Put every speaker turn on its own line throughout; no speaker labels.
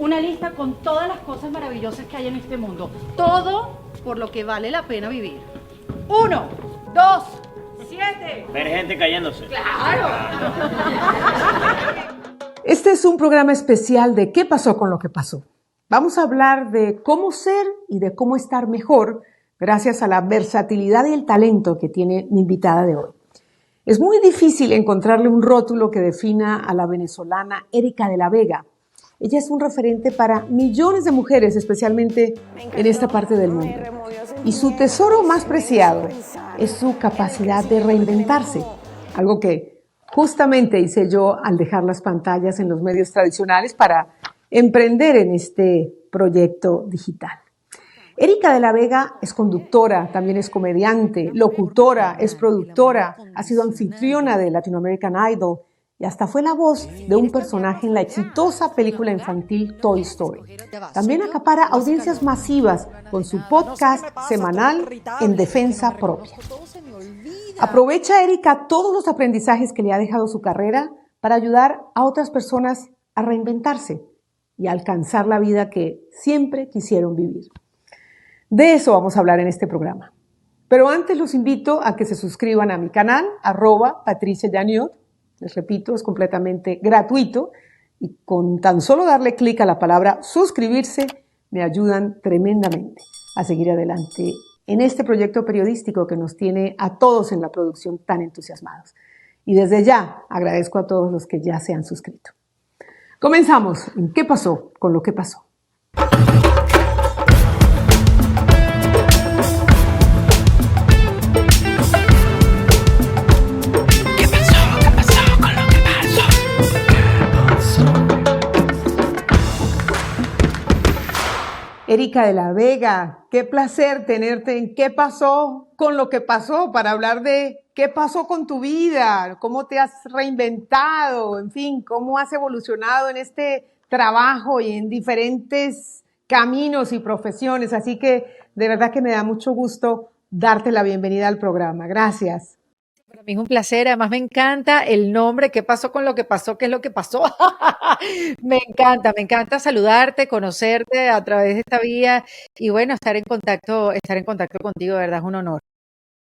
una lista con todas las cosas maravillosas que hay en este mundo. Todo por lo que vale la pena vivir. 1, 2, 7.
Ver gente cayéndose.
¡Claro!
Este es un programa especial de ¿Qué pasó con lo que pasó? Vamos a hablar de cómo ser y de cómo estar mejor gracias a la versatilidad y el talento que tiene mi invitada de hoy. Es muy difícil encontrarle un rótulo que defina a la venezolana Erika de la Vega. Ella es un referente para millones de mujeres, especialmente en esta parte del mundo. Y su tesoro más preciado es su capacidad de reinventarse, algo que justamente hice yo al dejar las pantallas en los medios tradicionales para emprender en este proyecto digital. Erika de la Vega es conductora, también es comediante, locutora, es productora, ha sido anfitriona de Latin American Idol y hasta fue la voz de un personaje en la exitosa película infantil Toy Story. También acapara audiencias masivas con su podcast semanal En Defensa Propia. Aprovecha, Erika, todos los aprendizajes que le ha dejado su carrera para ayudar a otras personas a reinventarse y a alcanzar la vida que siempre quisieron vivir. De eso vamos a hablar en este programa. Pero antes los invito a que se suscriban a mi canal, @PatriciaYaniot. Les repito, es completamente gratuito y con tan solo darle clic a la palabra suscribirse me ayudan tremendamente a seguir adelante en este proyecto periodístico que nos tiene a todos en la producción tan entusiasmados. Y desde ya agradezco a todos los que ya se han suscrito. Comenzamos en ¿Qué pasó con lo que pasó? Erika de la Vega, qué placer tenerte en ¿Qué pasó con lo que pasó? Para hablar de qué pasó con tu vida, cómo te has reinventado, en fin, cómo has evolucionado en este trabajo y en diferentes caminos y profesiones. Así que de verdad que me da mucho gusto darte la bienvenida al programa. Gracias.
Para mí es un placer, además me encanta el nombre, ¿qué pasó con lo que pasó? ¿Qué es lo que pasó? Me encanta saludarte, conocerte a través de esta vía y bueno, estar en contacto contigo, de verdad es un honor.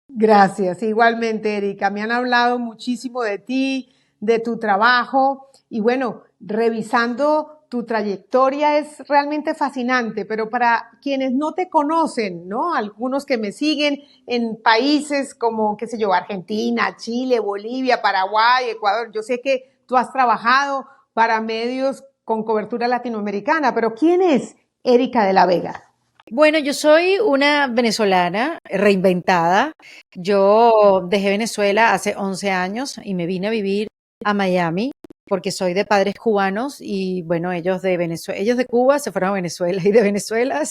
Gracias, igualmente, Erika. Me han hablado muchísimo de ti, de tu trabajo y bueno, revisando tu trayectoria es realmente fascinante, pero para quienes no te conocen, ¿no? Algunos que me siguen en países como, qué sé yo, Argentina, Chile, Bolivia, Paraguay, Ecuador, yo sé que tú has trabajado para medios con cobertura latinoamericana, pero ¿quién es Erika de la Vega?
Bueno, yo soy una venezolana reinventada. Yo dejé Venezuela hace 11 años y me vine a vivir a Miami porque soy de padres cubanos y bueno, ellos de Venezuela, ellos de Cuba se fueron a Venezuela y de Venezuela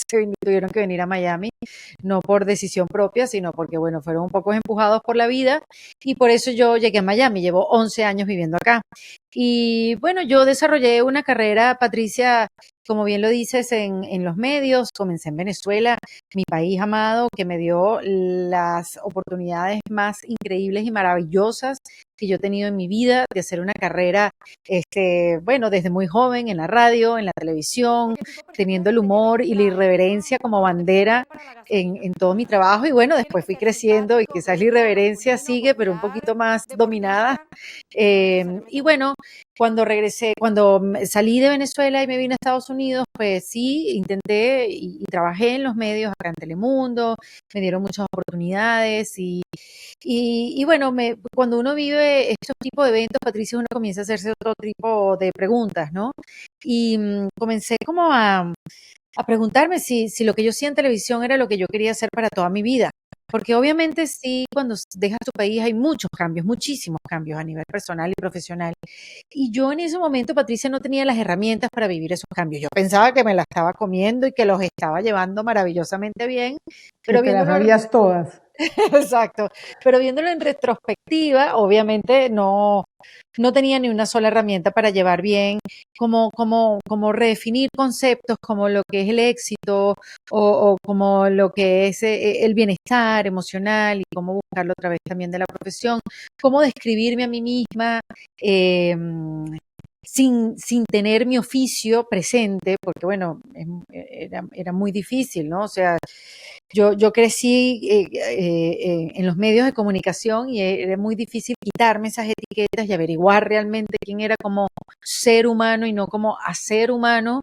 tuvieron que venir a Miami, no por decisión propia, sino porque bueno, fueron un poco empujados por la vida y por eso yo llegué a Miami, llevo 11 años viviendo acá. Y bueno, yo desarrollé una carrera, Patricia, como bien lo dices, en los medios. Comencé en Venezuela, mi país amado, que me dio las oportunidades más increíbles y maravillosas que yo he tenido en mi vida de hacer una carrera, bueno, desde muy joven en la radio, en la televisión, teniendo el humor y la irreverencia como bandera en todo mi trabajo. Y bueno, después fui creciendo y quizás la irreverencia sigue, pero un poquito más dominada. Y bueno, cuando salí de Venezuela y me vine a Estados Unidos, pues sí, intenté y trabajé en los medios acá en Telemundo, me dieron muchas oportunidades y bueno, cuando uno vive estos tipos de eventos, Patricia, uno comienza a hacerse otro tipo de preguntas, ¿no? Y comencé como a preguntarme si lo que yo hacía en televisión era lo que yo quería hacer para toda mi vida. Porque obviamente sí, cuando dejas tu país hay muchos cambios, muchísimos cambios a nivel personal y profesional. Y yo en ese momento, Patricia, no tenía las herramientas para vivir esos cambios. Yo pensaba que me las estaba comiendo y que los estaba llevando maravillosamente bien,
Que
pero
te las
viéndolo
sabías todas.
exacto, pero viéndolo en retrospectiva, obviamente no tenía ni una sola herramienta para llevar bien, como redefinir conceptos como lo que es el éxito o como lo que es el bienestar emocional y cómo buscarlo a través también de la profesión, cómo describirme a mí misma, sin tener mi oficio presente, porque bueno, era muy difícil, ¿no? O sea, yo crecí en los medios de comunicación y era muy difícil quitarme esas etiquetas y averiguar realmente quién era como ser humano y no como hacer humano.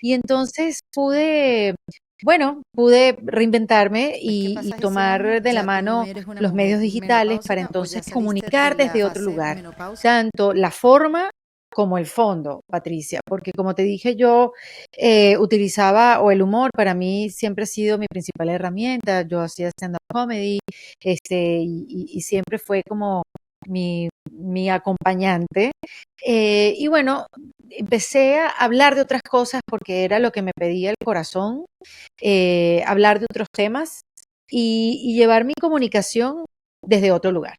Y entonces pude reinventarme y tomar de la mano los medios digitales para entonces comunicar desde otro lugar, tanto la forma como el fondo, Patricia, porque como te dije yo, utilizaba, o el humor para mí siempre ha sido mi principal herramienta. Yo hacía stand-up comedy, y siempre fue como mi acompañante. Y bueno, empecé a hablar de otras cosas porque era lo que me pedía el corazón, hablar de otros temas y llevar mi comunicación desde otro lugar.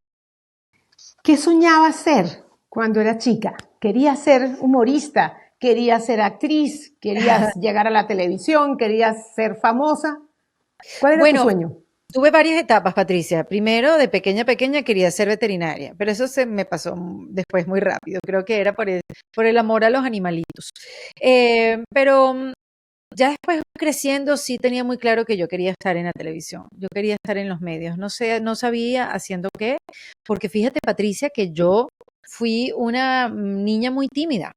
¿Qué soñaba ser cuando era chica? ¿Querías ser humorista? ¿Querías ser actriz? ¿Querías llegar a la televisión? ¿Querías ser famosa? ¿Cuál era tu
Bueno,
sueño?
tuve varias etapas, Patricia. Primero, de pequeña quería ser veterinaria, pero eso se me pasó después muy rápido. Creo que era por el amor a los animalitos. Pero ya después creciendo sí tenía muy claro que yo quería estar en la televisión, yo quería estar en los medios. No sé, no sabía haciendo qué, porque fíjate, Patricia, que yo fui una niña muy tímida,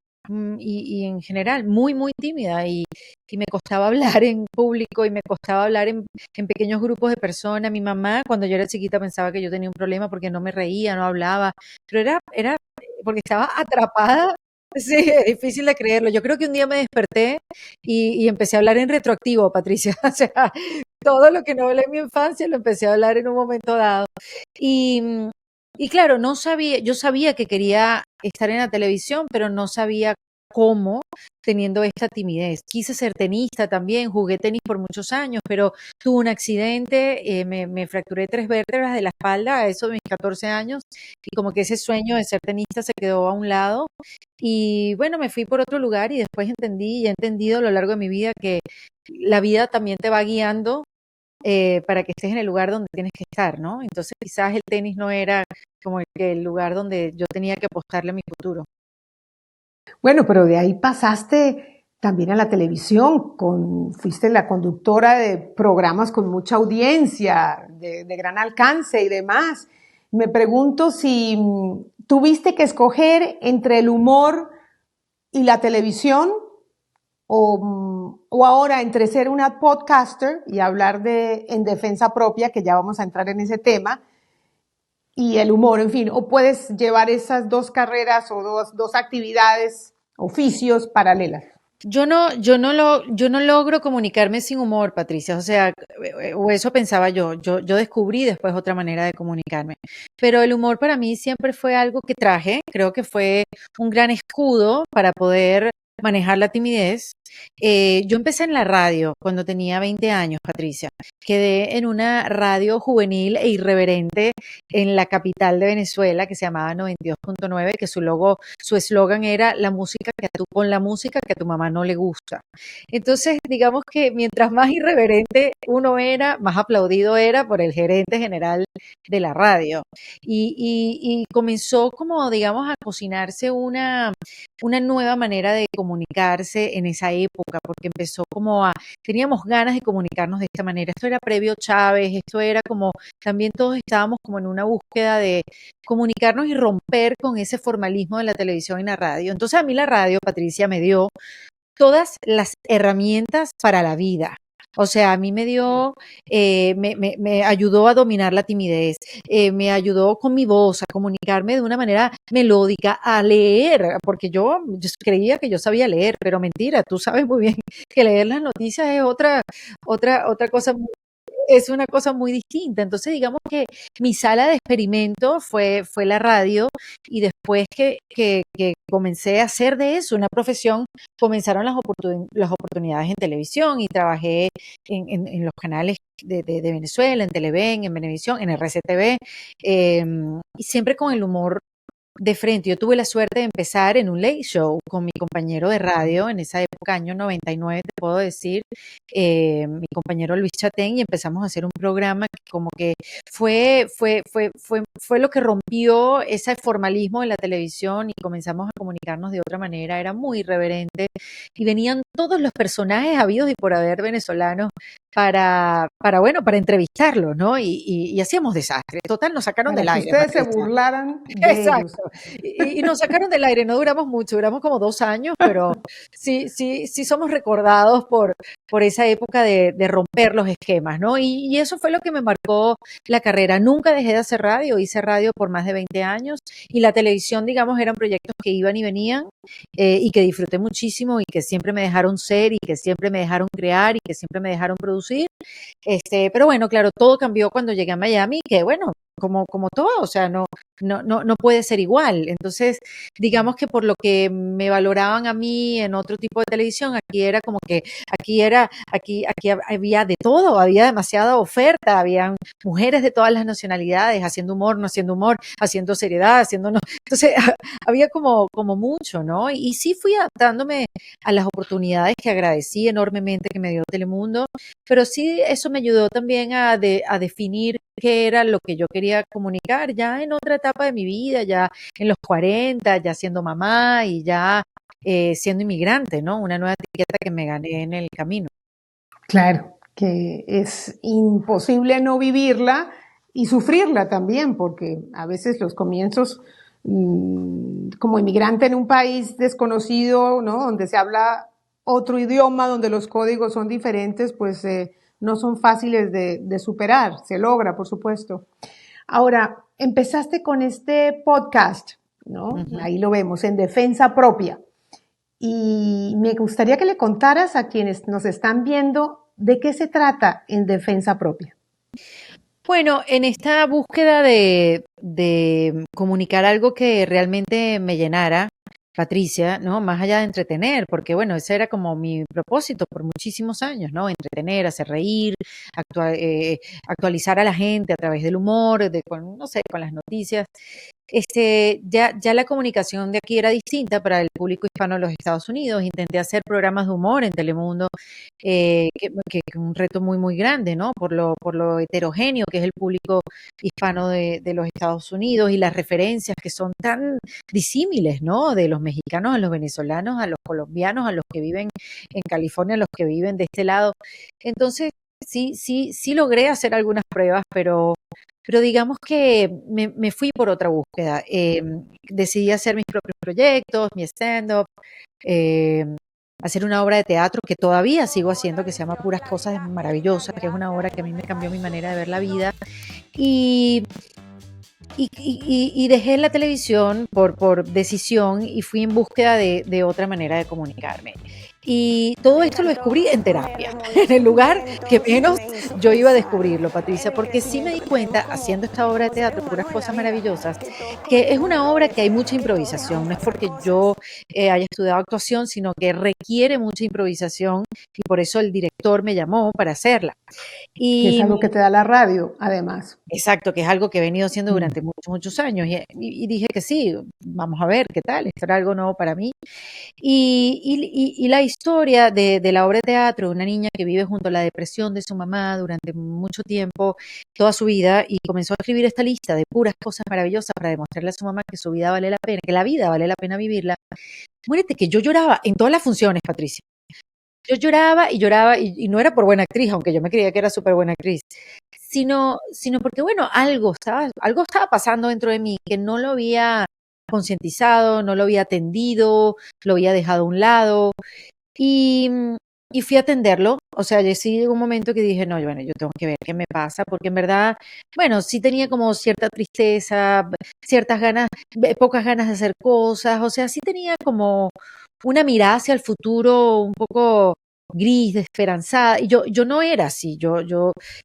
y en general muy tímida, y me costaba hablar en público y me costaba hablar en pequeños grupos de personas. Mi mamá, cuando yo era chiquita, pensaba que yo tenía un problema porque no me reía, no hablaba, pero era porque estaba atrapada. Sí, es difícil de creerlo. Yo creo que un día me desperté y empecé a hablar en retroactivo, Patricia. O sea, todo lo que no hablé en mi infancia lo empecé a hablar en un momento dado. Y, y claro, no sabía, yo sabía que quería estar en la televisión, pero no sabía cómo, teniendo esta timidez. Quise ser tenista también, jugué tenis por muchos años, pero tuve un accidente, me fracturé 3 vértebras de la espalda a eso de mis 14 años, y como que ese sueño de ser tenista se quedó a un lado. Y bueno, me fui por otro lugar y después entendí y he entendido a lo largo de mi vida que la vida también te va guiando, para que estés en el lugar donde tienes que estar, ¿no? Entonces quizás el tenis no era como el lugar donde yo tenía que apostarle a mi futuro.
Bueno, pero de ahí pasaste también a la televisión, fuiste la conductora de programas con mucha audiencia, de gran alcance y demás. Me pregunto si tuviste que escoger entre el humor y la televisión o ahora entre ser una podcaster y hablar en defensa propia, que ya vamos a entrar en ese tema, y el humor, en fin, o puedes llevar esas dos carreras o dos actividades, oficios paralelas.
Yo no logro comunicarme sin humor, Patricia. O sea, o eso pensaba yo. Yo descubrí después otra manera de comunicarme. Pero el humor para mí siempre fue algo que traje. Creo que fue un gran escudo para poder manejar la timidez. Yo empecé en la radio cuando tenía 20 años, Patricia. Quedé en una radio juvenil e irreverente en la capital de Venezuela que se llamaba 92.9, que su eslogan era pon la música que a tu mamá no le gusta. Entonces, digamos que mientras más irreverente uno era, más aplaudido era por el gerente general de la radio. Y comenzó como, digamos, a cocinarse una nueva manera de comunicarse en esa época, porque teníamos ganas de comunicarnos de esta manera. Esto era previo Chávez, esto era como, también todos estábamos como en una búsqueda de comunicarnos y romper con ese formalismo de la televisión y la radio. Entonces a mí la radio, Patricia, me dio todas las herramientas para la vida. O sea, a mí me ayudó a dominar la timidez, me ayudó con mi voz a comunicarme de una manera melódica, a leer, porque yo creía que yo sabía leer, pero mentira, tú sabes muy bien que leer las noticias es otra cosa, es una cosa muy distinta. Entonces, digamos que mi sala de experimento fue la radio, y después que comencé a hacer de eso una profesión, comenzaron las oportunidades en televisión y trabajé en los canales de Venezuela, en Televen, en Venevisión, en RCTV, y siempre con el humor de frente. Yo tuve la suerte de empezar en un late show con mi compañero de radio en esa época, año 99, te puedo decir, mi compañero Luis Chatén, y empezamos a hacer un programa que como que fue lo que rompió ese formalismo de la televisión y comenzamos a comunicarnos de otra manera. Era muy irreverente y venían todos los personajes habidos y por haber venezolanos para entrevistarlos, ¿no? Y hacíamos desastres. Total, nos sacaron
Para
del
que
aire,
ustedes se
Patricia.
burlaran de ellos.
Exacto. Y nos sacaron del aire, no duramos mucho, duramos como 2 años, pero sí somos recordados por esa época de romper los esquemas, ¿no? Y eso fue lo que me marcó la carrera. Nunca dejé de hacer radio, hice radio por más de 20 años y la televisión, digamos, eran proyectos que iban y venían y que disfruté muchísimo y que siempre me dejaron ser y que siempre me dejaron crear y que siempre me dejaron producir. Pero bueno, claro, todo cambió cuando llegué a Miami, que bueno, como todo, o sea, no puede ser igual. Entonces, digamos que por lo que me valoraban a mí en otro tipo de televisión, aquí era como que aquí había de todo, había demasiada oferta, habían mujeres de todas las nacionalidades haciendo humor, no haciendo humor, haciendo seriedad, haciendo no. Entonces, había como mucho, ¿no? Y sí fui adaptándome a las oportunidades que agradecí enormemente que me dio Telemundo, pero sí eso me ayudó también a definir qué era lo que yo quería comunicar ya en otra etapa de mi vida, ya en los 40, ya siendo mamá y ya siendo inmigrante, ¿no? Una nueva etiqueta que me gané en el camino.
Claro, que es imposible no vivirla y sufrirla también, porque a veces los comienzos como inmigrante en un país desconocido, ¿no? Donde se habla otro idioma, donde los códigos son diferentes, pues no son fáciles de superar. Se logra, por supuesto. Ahora, empezaste con este podcast, ¿no?
Ujú.
Ahí lo vemos, en defensa propia. Y me gustaría que le contaras a quienes nos están viendo de qué se trata en defensa propia.
Bueno, en esta búsqueda de comunicar algo que realmente me llenara, Patricia, ¿no? Más allá de entretener, porque bueno, ese era como mi propósito por muchísimos años, ¿no? Entretener, hacer reír, actualizar a la gente a través del humor, no sé, con las noticias. Ya la comunicación de aquí era distinta para el público hispano de los Estados Unidos. Intenté hacer programas de humor en Telemundo, que es un reto muy, muy grande, ¿no? Por lo heterogéneo que es el público hispano de los Estados Unidos y las referencias que son tan disímiles, ¿no? De los mexicanos a los venezolanos, a los colombianos, a los que viven en California, a los que viven de este lado. Entonces, sí logré hacer algunas pruebas, pero digamos que me fui por otra búsqueda. Decidí hacer mis propios proyectos, mi stand-up, eh, hacer una obra de teatro que todavía sigo haciendo, que se llama Puras Cosas Maravillosas, que es una obra que a mí me cambió mi manera de ver la vida. Y, y dejé la televisión por decisión y fui en búsqueda de otra manera de comunicarme. Y todo esto lo descubrí en terapia, en el lugar que menos yo iba a descubrirlo, Patricia, porque sí me di cuenta, haciendo esta obra de teatro, Puras Cosas Maravillosas, que es una obra que hay mucha improvisación. No es porque yo haya estudiado actuación, sino que requiere mucha improvisación y por eso el director me llamó para hacerla.
Que es
Y
algo que te da la radio, además.
exacto, que es algo que he venido haciendo durante muchos, muchos años. Y dije que sí, vamos a ver qué tal, esto era algo nuevo para mí. Y la historia de la obra de teatro, de una niña que vive junto a la depresión de su mamá durante mucho tiempo, toda su vida, y comenzó a escribir esta lista de puras cosas maravillosas para demostrarle a su mamá que su vida vale la pena, que la vida vale la pena vivirla. Muérete que yo lloraba en todas las funciones, Patricia. Yo lloraba y no era por buena actriz, aunque yo me creía que era súper buena actriz, sino porque, bueno, algo estaba pasando dentro de mí que no lo había concientizado, no lo había atendido, lo había dejado a un lado y, y fui a atenderlo. O sea, yo sí llegó un momento que dije, no, bueno, yo tengo que ver qué me pasa, porque en verdad, bueno, sí tenía como cierta tristeza, ciertas ganas, pocas ganas de hacer cosas, o sea, sí tenía como una mirada hacia el futuro un poco gris, desesperanzada, y yo no era así,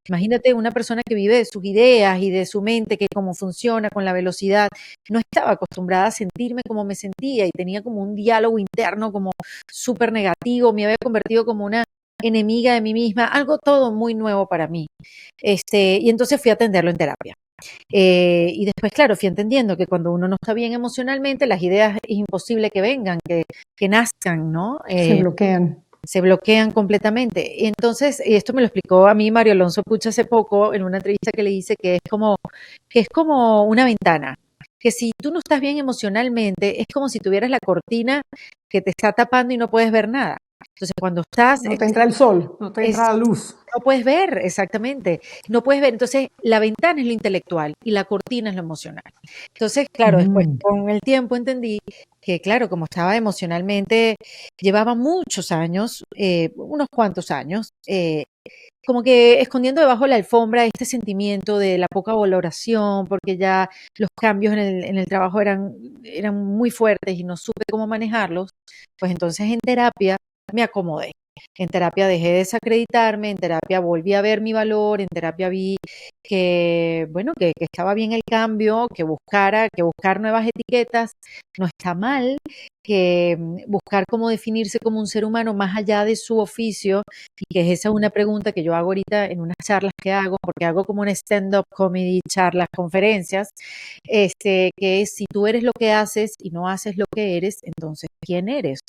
imagínate una persona que vive de sus ideas y de su mente, que cómo funciona con la velocidad, no estaba acostumbrada a sentirme como me sentía y tenía como un diálogo interno como súper negativo, me había convertido como una enemiga de mí misma, algo todo muy nuevo para mí. Y entonces fui a atenderlo en terapia. Y después, claro, fui entendiendo que cuando uno no está bien emocionalmente, las ideas es imposible que vengan, que nazcan, ¿no?
Se bloquean.
Se bloquean completamente. Y entonces, y esto me lo explicó a mí Mario Alonso Puch hace poco en una entrevista que le hice, que es como una ventana, que si tú no estás bien emocionalmente, es como si tuvieras la cortina que te está tapando y no puedes ver nada. Entonces, cuando estás,
No te entra el sol, no te entra la luz.
no puedes ver, exactamente, no puedes ver. Entonces, la ventana es lo intelectual y la cortina es lo emocional. Entonces, claro, después con el tiempo entendí que, claro, como estaba emocionalmente, llevaba muchos años, unos cuantos años, como que escondiendo debajo de la alfombra este sentimiento de la poca valoración, porque ya los cambios en el trabajo eran muy fuertes y no supe cómo manejarlos, pues entonces en terapia me acomodé. En terapia dejé de desacreditarme, en terapia volví a ver mi valor, en terapia vi que, bueno, que estaba bien el cambio, que buscar nuevas etiquetas no está mal, que buscar cómo definirse como un ser humano más allá de su oficio, y que esa es una pregunta que yo hago ahorita en unas charlas que hago, porque hago como un stand-up comedy, charlas, conferencias, que es si tú eres lo que haces y no haces lo que eres, entonces, ¿quién eres?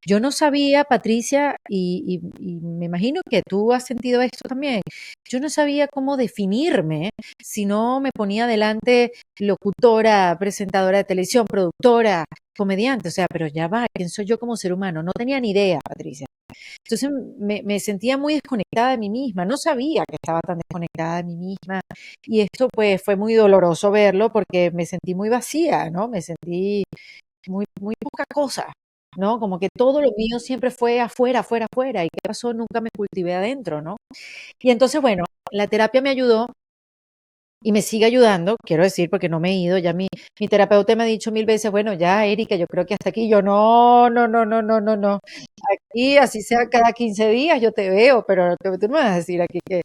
Yo no sabía, Patricia, y me imagino que tú has sentido esto también, yo no sabía cómo definirme si no me ponía delante locutora, presentadora de televisión, productora, comediante, o sea, pero ya va, ¿quién soy yo como ser humano? No tenía ni idea, Patricia. Entonces me sentía muy desconectada de mí misma, no sabía que estaba tan desconectada de mí misma y esto pues fue muy doloroso verlo porque me sentí muy vacía, ¿no? Me sentí muy poca cosa, ¿no? Como que todo lo mío siempre fue afuera, afuera, afuera y qué pasó, nunca me cultivé adentro, ¿no? Y entonces, bueno, la terapia me ayudó y me sigue ayudando, quiero decir, porque no me he ido, ya mi terapeuta me ha dicho 1000 veces, bueno, ya, Erika, yo creo que hasta aquí, yo no, no, no, no, no, no, no, aquí, así sea cada 15 días, yo te veo, pero tú me vas a decir aquí que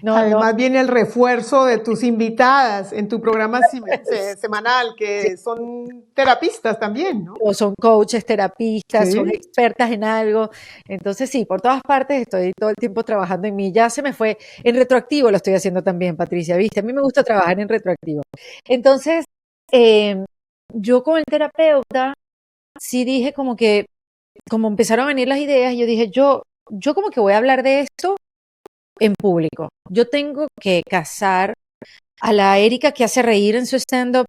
no, no,
Además viene el refuerzo de tus invitadas en tu programa semanal,
sí,
que son terapistas también, ¿no?
o son coaches, terapistas, son
Sí.
expertas en algo, entonces sí, por todas partes estoy todo el tiempo trabajando en mí, ya se me fue, en retroactivo lo estoy haciendo también, Patricia, ¿viste? A mí me gusta trabajar en retroactivo. Entonces, eh, yo con el terapeuta, sí dije como empezaron a venir las ideas, yo dije, yo como que voy a hablar de esto en público. Yo tengo que casar a la Erika que hace reír en su stand-up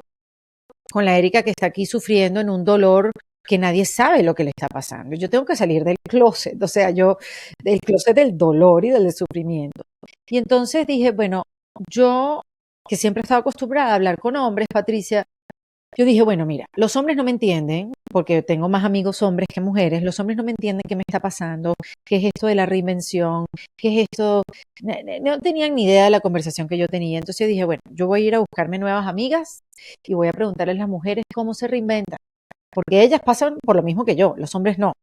con la Erika que está aquí sufriendo en un dolor que nadie sabe lo que le está pasando. Yo tengo que salir del closet, o sea, del closet del dolor y del sufrimiento. Y entonces dije, bueno, yo que siempre he estado acostumbrada a hablar con hombres, Patricia, yo dije, bueno, mira, los hombres no me entienden, porque tengo más amigos hombres que mujeres, los hombres no me entienden qué me está pasando, qué es esto de la reinvención, qué es esto, no tenían ni idea de la conversación que yo tenía. Entonces yo dije, bueno, yo voy a ir a buscarme nuevas amigas y voy a preguntarles a las mujeres cómo se reinventan, porque ellas pasan por lo mismo que yo, los hombres no.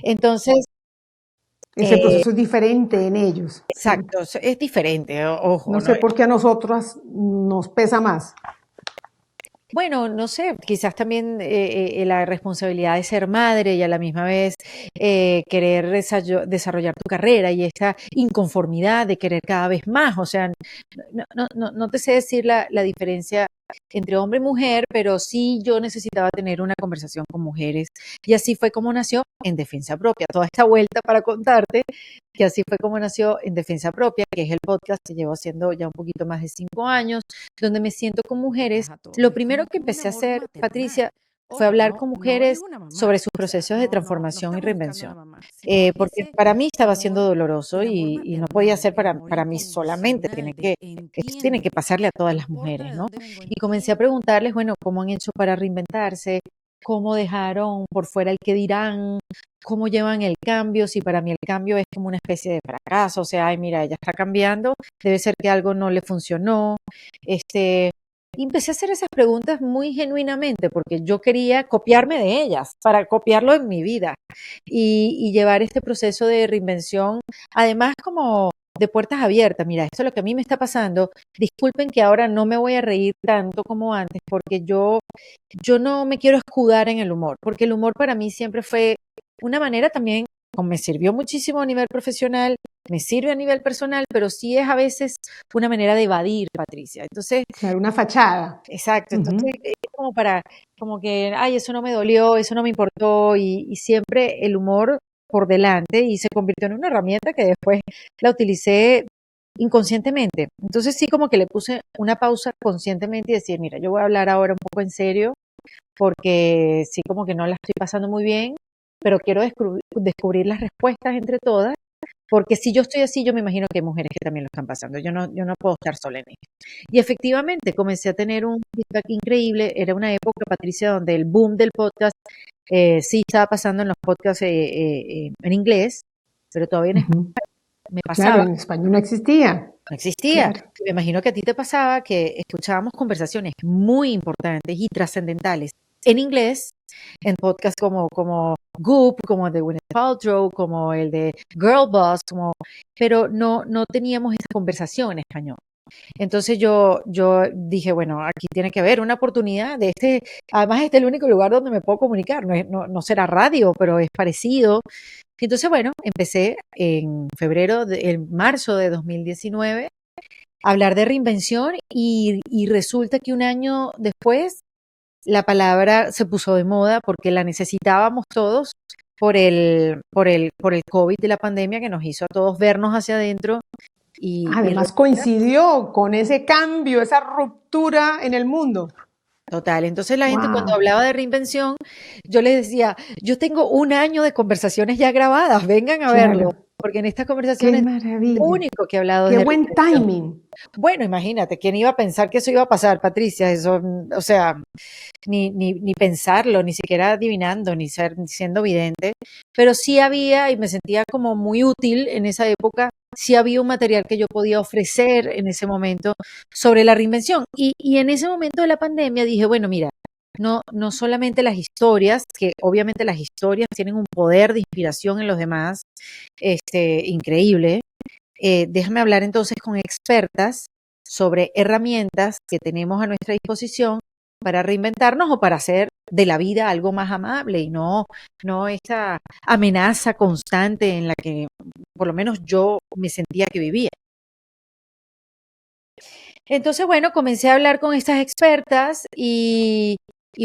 Entonces,
Ese proceso es diferente en ellos.
exacto, es diferente, ojo,
No
¿no?
sé por qué a nosotras nos pesa más.
Bueno, no sé, quizás también la responsabilidad de ser madre y a la misma vez querer desarrollar tu carrera y esta inconformidad de querer cada vez más. O sea, no te sé decir la diferencia entre hombre y mujer, pero sí yo necesitaba tener una conversación con mujeres. Y así fue como nació En Defensa Propia. Toda esta vuelta para contarte que así fue como nació En Defensa Propia, que es el podcast que llevo haciendo ya un poquito más de 5 años, donde me siento con mujeres. Lo primero que empecé a hacer, Patricia, fue hablar con mujeres sobre sus procesos de transformación y reinvención, porque para mí estaba siendo doloroso y no podía ser para mí solamente, esto tiene que pasarle a todas las mujeres, ¿no? Y comencé a preguntarles, bueno, ¿cómo han hecho para reinventarse? ¿Cómo dejaron por fuera el que dirán? ¿Cómo llevan el cambio? Si para mí el cambio es como una especie de fracaso, o sea, ay, mira, ella está cambiando, debe ser que algo no le funcionó. Y empecé a hacer esas preguntas muy genuinamente porque yo quería copiarme de ellas para copiarlo en mi vida y llevar este proceso de reinvención, además como de puertas abiertas. Mira, esto es lo que a mí me está pasando. Disculpen que ahora no me voy a reír tanto como antes porque yo no me quiero escudar en el humor, porque el humor para mí siempre fue una manera también, como me sirvió muchísimo a nivel profesional, me sirve a nivel personal, pero sí es a veces una manera de evadir, Patricia. Entonces,
Claro, una fachada.
exacto, entonces
Ujú.
es como para, como que, ay, eso no me dolió, eso no me importó, y siempre el humor por delante, y se convirtió en una herramienta que después la utilicé inconscientemente. Entonces sí como que le puse una pausa conscientemente y decir, mira, yo voy a hablar ahora un poco en serio, porque sí como que no la estoy pasando muy bien, pero quiero descubrir las respuestas entre todas, porque si yo estoy así, yo me imagino que hay mujeres que también lo están pasando. Yo no puedo estar sola en esto. Y efectivamente comencé a tener un feedback increíble. Era una época, Patricia, donde el boom del podcast sí estaba pasando en los podcasts en inglés, pero todavía en español
Ujú.
me
Claro,
pasaba,
en español no existía.
no existía.
Claro.
Me imagino que a ti te pasaba que escuchábamos conversaciones muy importantes y trascendentales en inglés, en podcasts como Goop, como el de Gwyneth Paltrow, como el de Girl Boss, pero no teníamos esa conversación en español. Entonces yo dije, bueno, aquí tiene que haber una oportunidad de además este es el único lugar donde me puedo comunicar, no será radio, pero es parecido. Entonces, bueno, empecé en marzo de 2019 a hablar de reinvención y resulta que un año después la palabra se puso de moda porque la necesitábamos todos por el COVID de la pandemia que nos hizo a todos vernos hacia adentro y
Además coincidió con ese cambio, esa ruptura en el mundo.
total. Entonces la gente cuando
Wow,
hablaba de reinvención, yo les decía, yo tengo un año de conversaciones ya grabadas, vengan a verlo,
claro,
porque en estas
qué
conversaciones el
maravilla,
único que ha hablado es
qué
de
buen
reinvención.
timing.
Bueno, imagínate, ¿quién iba a pensar que eso iba a pasar, Patricia? Eso, o sea, ni pensarlo, ni siquiera adivinando, ni siendo vidente, pero sí había, y me sentía como muy útil en esa época, sí había un material que yo podía ofrecer en ese momento sobre la reinvención. Y en ese momento de la pandemia dije, bueno, mira, no solamente las historias, que obviamente las historias tienen un poder de inspiración en los demás, increíble. Déjame hablar entonces con expertas sobre herramientas que tenemos a nuestra disposición para reinventarnos o para hacer de la vida algo más amable y no esta amenaza constante en la que por lo menos yo me sentía que vivía. Entonces, bueno, comencé a hablar con estas expertas y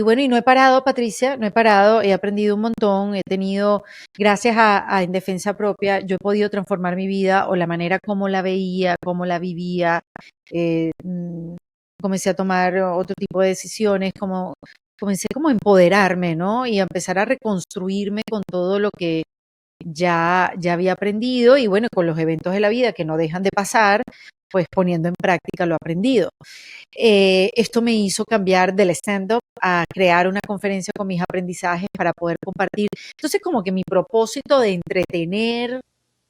bueno, y no he parado, Patricia, no he parado, he aprendido un montón, he tenido, gracias a En Defensa Propia, yo he podido transformar mi vida o la manera como la veía, cómo la vivía, eh, mm, comencé a tomar otro tipo de decisiones, comencé como a empoderarme, ¿no? Y a empezar a reconstruirme con todo lo que ya había aprendido y bueno, con los eventos de la vida que no dejan de pasar, pues poniendo en práctica lo aprendido. Esto me hizo cambiar del stand-up a crear una conferencia con mis aprendizajes para poder compartir. Entonces, como que mi propósito de entretener,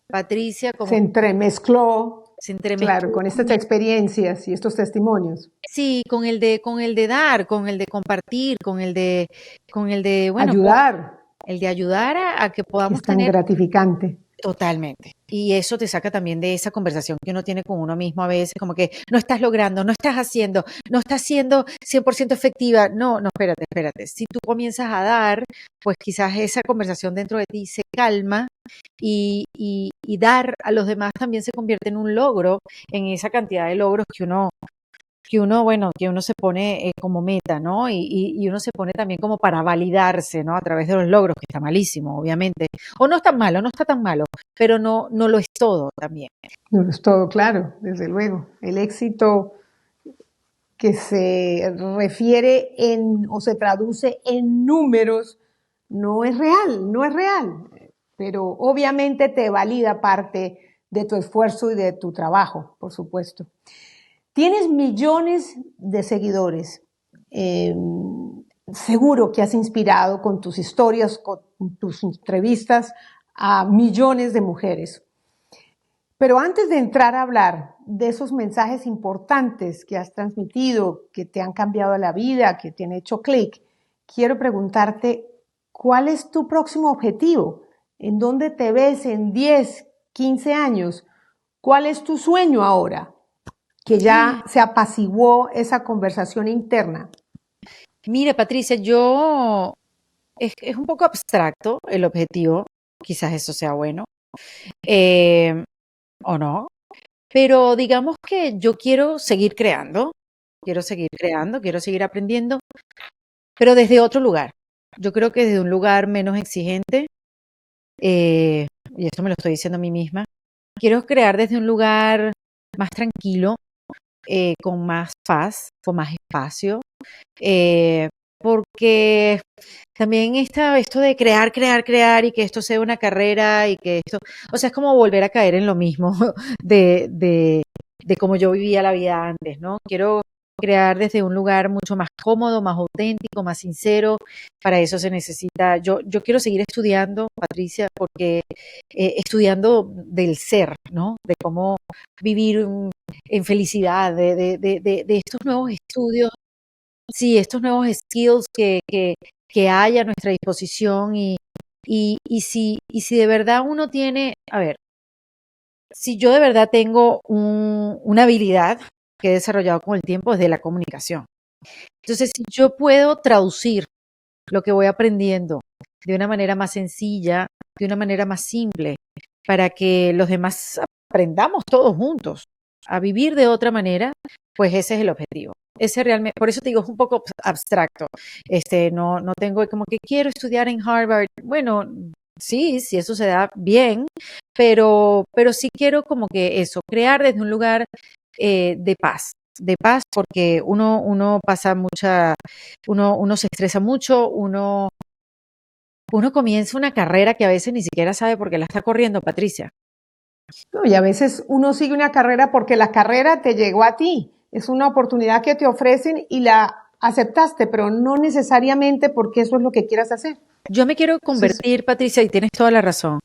Patricia, como
Se entremezcló,
se
claro,
entremezcló
con estas experiencias y estos testimonios.
sí, con el de dar, con el de compartir, con el de, bueno,
Ayudar,
el de ayudar a que
que
podamos
es tan
tener.
gratificante.
Totalmente. Y eso te saca también de esa conversación que uno tiene con uno mismo a veces, como que no estás logrando, no estás haciendo, no estás siendo 100% efectiva. No, no, espérate, espérate. Si tú comienzas a dar, pues quizás esa conversación dentro de ti se calma y dar a los demás también se convierte en un logro, en esa cantidad de logros bueno, que uno se pone como meta, ¿no? Y uno se pone también como para validarse, ¿no? A través de los logros, que está malísimo, obviamente. O no está malo, no está tan malo, pero no lo es todo también.
No es todo claro, desde luego. El éxito que se refiere en o se traduce en números no es real, no es real, pero obviamente te valida parte de tu esfuerzo y de tu trabajo, por supuesto. Tienes millones de seguidores. Eh, Seguro que has inspirado con tus historias, con tus entrevistas a millones de mujeres. Pero antes de entrar a hablar de esos mensajes importantes que has transmitido, que te han cambiado la vida, que te han hecho clic, quiero preguntarte, ¿cuál es tu próximo objetivo? ¿En dónde te ves en 10, 15 años? ¿Cuál es tu sueño ahora? Que ya se apaciguó esa conversación interna.
Mira, Patricia, es un poco abstracto el objetivo, quizás eso sea bueno. Eh, o no, pero digamos que yo quiero seguir creando, quiero seguir aprendiendo, pero desde otro lugar. Yo creo que desde un lugar menos exigente, eh, y esto me lo estoy diciendo a mí misma, quiero crear desde un lugar más tranquilo, con más paz, con más espacio, eh, porque también esto de crear, crear, crear y que esto sea una carrera y que esto, o sea, es como volver a caer en lo mismo de, de, de cómo yo vivía la vida antes, ¿no? Quiero crear desde un lugar mucho más cómodo, más auténtico, más sincero. Para eso se necesita, yo quiero seguir estudiando, Patricia, porque estudiando del ser, ¿no? De cómo vivir en felicidad, de estos nuevos estudios, sí, estos nuevos skills que hay a nuestra disposición y si de verdad uno tiene, a ver, si yo de verdad tengo una habilidad que he desarrollado con el tiempo es de la comunicación. Entonces, si yo puedo traducir lo que voy aprendiendo de una manera más sencilla, de una manera más simple, para que los demás aprendamos todos juntos a vivir de otra manera, pues ese es el objetivo. Ese realmente, por eso te digo, es un poco abstracto. No tengo como que quiero estudiar en Harvard. Bueno, sí, si eso se da bien, pero sí quiero como que eso, crear desde un lugar de paz, porque uno pasa uno se estresa mucho, uno comienza una carrera que a veces ni siquiera sabe por qué la está corriendo, Patricia.
No, y a veces uno sigue una carrera porque la carrera te llegó a ti. Es una oportunidad que te ofrecen y la aceptaste, pero no necesariamente porque eso es lo que quieras hacer.
Yo me quiero
Entonces,
convertir, Patricia, y tienes toda la razón.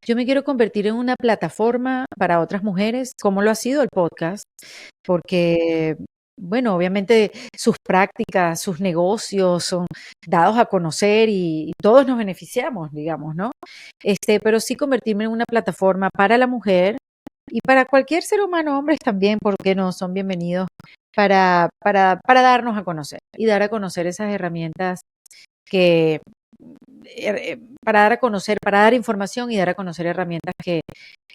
Yo me quiero convertir en una plataforma para otras mujeres, como lo ha sido el podcast, porque, bueno, obviamente sus prácticas, sus negocios son dados a conocer y todos nos beneficiamos, digamos, ¿no? Pero sí convertirme en una plataforma para la mujer y para cualquier ser humano, hombres también, porque no son bienvenidos para darnos a conocer y dar a conocer esas herramientas que para dar a conocer, para dar información y dar a conocer herramientas que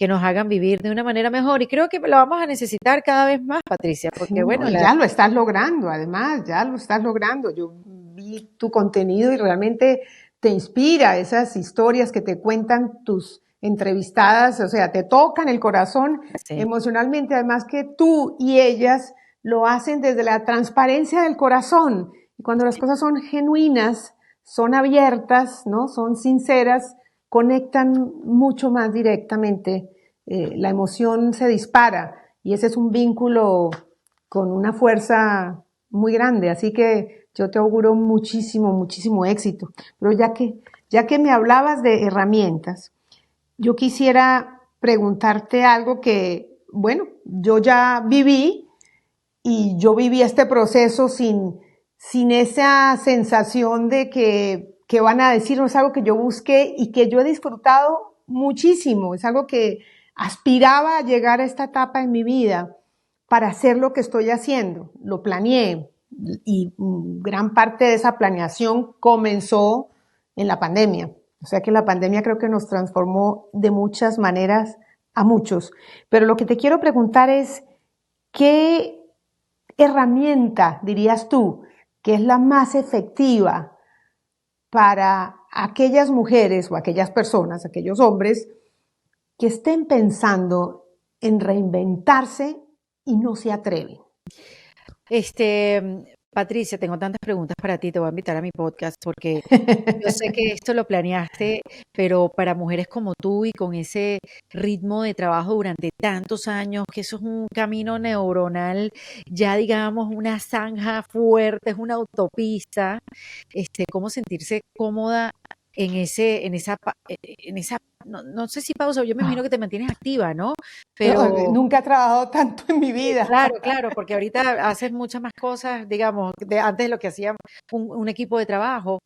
nos hagan vivir de una manera mejor. Y creo que lo vamos a necesitar cada vez más, Patricia,
sí,
porque bueno,
no, y ya lo estás logrando, además, ya lo estás logrando. Yo vi tu contenido y realmente te inspira esas historias que te cuentan tus entrevistadas, o sea, te tocan el corazón
sí,
emocionalmente, además que tú y ellas lo hacen desde la transparencia del corazón. Y cuando las cosas son genuinas, son abiertas, ¿no? Son sinceras, conectan mucho más directamente, la emoción se dispara y ese es un vínculo con una fuerza muy grande, así que yo te auguro muchísimo, muchísimo éxito. Pero ya que me hablabas de herramientas, yo quisiera preguntarte algo que, bueno, yo ya viví y yo viví este proceso sin esa sensación de que van a decir, no es algo que yo busqué y que yo he disfrutado muchísimo, es algo que aspiraba a llegar a esta etapa en mi vida para hacer lo que estoy haciendo. Lo planeé y gran parte de esa planeación comenzó en la pandemia. O sea que la pandemia creo que nos transformó de muchas maneras a muchos. Pero lo que te quiero preguntar es, ¿qué herramienta dirías tú que es la más efectiva para aquellas mujeres o aquellas personas, aquellos hombres que estén pensando en reinventarse y no se atreven?
Patricia, tengo tantas preguntas para ti, te voy a invitar a mi podcast porque yo sé que esto lo planeaste, pero para mujeres como tú y con ese ritmo de trabajo durante tantos años, que eso es un camino neuronal, ya digamos una zanja fuerte, es una autopista, cómo sentirse cómoda en esa, no sé si pausa, yo me imagino que te mantienes activa, ¿no? Pero
Nunca he trabajado tanto en mi vida.
claro, claro, porque ahorita haces muchas más cosas, digamos, de antes de lo que hacía un equipo de trabajo,